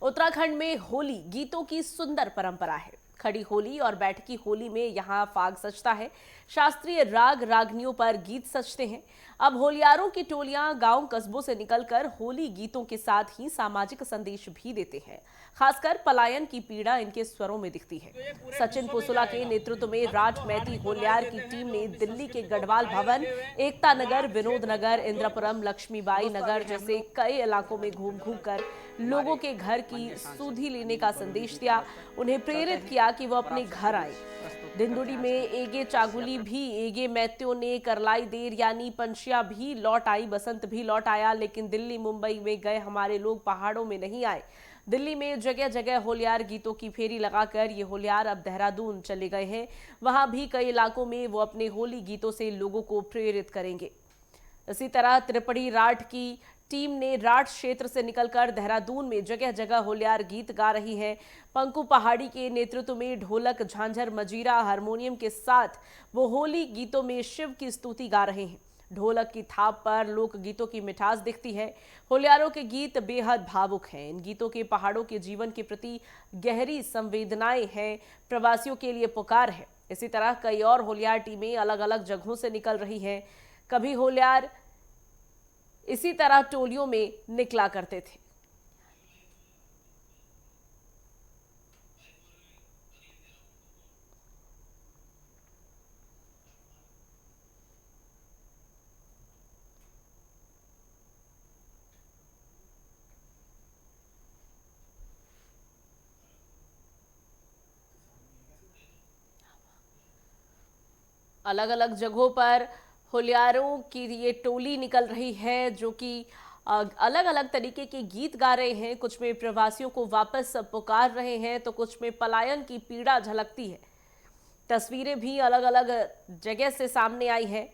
उत्तराखंड में होली गीतों की सुंदर परंपरा है। खड़ी होली और बैठकी होली में यहाँ फाग सजता है। शास्त्रीय राग रागनियों पर गीत सजते हैं। अब होलियारों की टोलियां गांव कस्बों से निकलकर होली गीतों के साथ ही सामाजिक संदेश भी देते हैं। खासकर पलायन की पीड़ा इनके स्वरों में दिखती है। सचिन पुसुला के नेतृत्व में राज मैती होलियार की टीम ने दिल्ली के गढ़वाल भवन, एकता नगर, विनोद नगर, इंद्रपुरम, लक्ष्मीबाई नगर जैसे कई इलाकों में घूम घूम कर लोगों के घर की सुधि लेने का संदेश दिया। उन्हें प्रेरित किया कि वो अपने घर आए। दिंडोरी में एगे चागुली भी, एगे मैत्यों ने करलाई देर यानी पंछिया भी लौट आई, बसंत भी लौट आया। लेकिन दिल्ली मुंबई में गए हमारे लोग पहाड़ों में नहीं आए। दिल्ली में जगह जगह होलियार गीतों की फेरी लगाकर ये होलियार अब देहरादून चले गए हैं। वहां भी कई इलाकों में वो अपने होली गीतों से लोगों को प्रेरित करेंगे। इसी तरह त्रिपुरी राठ की टीम ने राठ क्षेत्र से निकलकर देहरादून में जगह जगह होलियार गीत गा रही है। पंकु पहाड़ी के नेतृत्व में ढोलक, झांझर, मजीरा, हारमोनियम के साथ वो होली गीतों में शिव की स्तुति गा रहे हैं। ढोलक की थाप पर लोक गीतों की मिठास दिखती है। होलियारों के गीत बेहद भावुक हैं। इन गीतों के पहाड़ों के जीवन के प्रति गहरी संवेदनाएं हैं, प्रवासियों के लिए पुकार है। इसी तरह कई और होलियार टीमें अलग अलग जगहों से निकल रही हैं। कभी होलियार इसी तरह टोलियों में निकला करते थे। अलग अलग जगहों पर होलियारों की ये टोली निकल रही है, जो कि अलग अलग तरीके के गीत गा रहे हैं। कुछ में प्रवासियों को वापस पुकार रहे हैं तो कुछ में पलायन की पीड़ा झलकती है। तस्वीरें भी अलग अलग जगह से सामने आई है,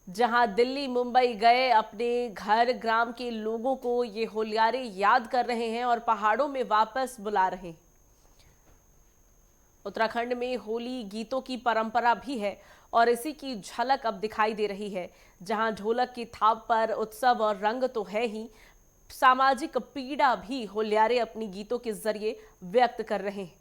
जहां दिल्ली मुंबई गए अपने घर ग्राम के लोगों को ये होलियारे याद कर रहे हैं और पहाड़ों में वापस बुला रहे हैं। उत्तराखंड में होली गीतों की परंपरा भी है और इसी की झलक अब दिखाई दे रही है, जहां ढोलक की थाप पर उत्सव और रंग तो है ही, सामाजिक पीड़ा भी होलियारे अपनी गीतों के जरिए व्यक्त कर रहे हैं।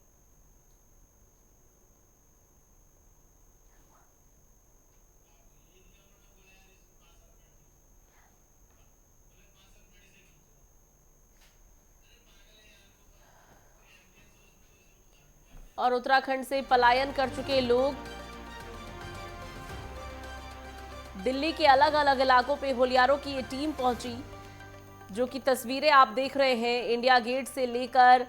और उत्तराखंड से पलायन कर चुके लोग दिल्ली के अलग अलग इलाकों पे होलियारों की ये टीम पहुंची, जो कि तस्वीरें आप देख रहे हैं। इंडिया गेट से लेकर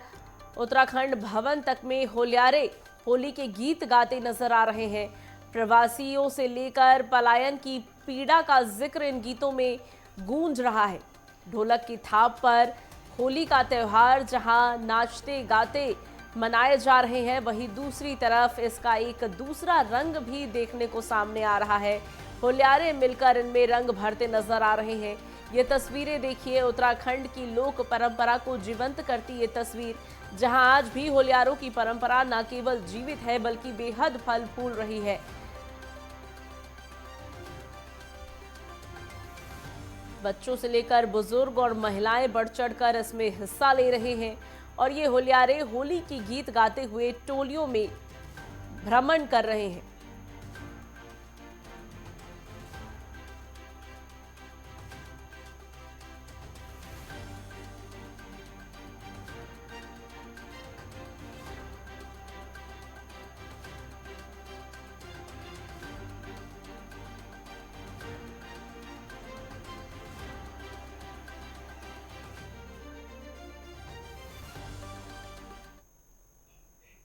उत्तराखंड भवन तक में होलियारे होली के गीत गाते नजर आ रहे हैं। प्रवासियों से लेकर पलायन की पीड़ा का जिक्र इन गीतों में गूंज रहा है। ढोलक की थाप पर होली का त्योहार जहां नाचते गाते मनाए जा रहे हैं, वहीं दूसरी तरफ इसका एक दूसरा रंग भी देखने को सामने आ रहा है। होलियारे मिलकर इनमें रंग भरते नजर आ रहे हैं। ये तस्वीरें देखिए, उत्तराखंड की लोक परंपरा को जीवंत करती ये तस्वीर, जहां आज भी होलियारों की परंपरा न केवल जीवित है बल्कि बेहद फल फूल रही है। बच्चों से लेकर बुजुर्ग और महिलाएं बढ़ चढ़कर इसमें हिस्सा ले रहे हैं और ये होलियारे होली की गीत गाते हुए टोलियों में भ्रमण कर रहे हैं।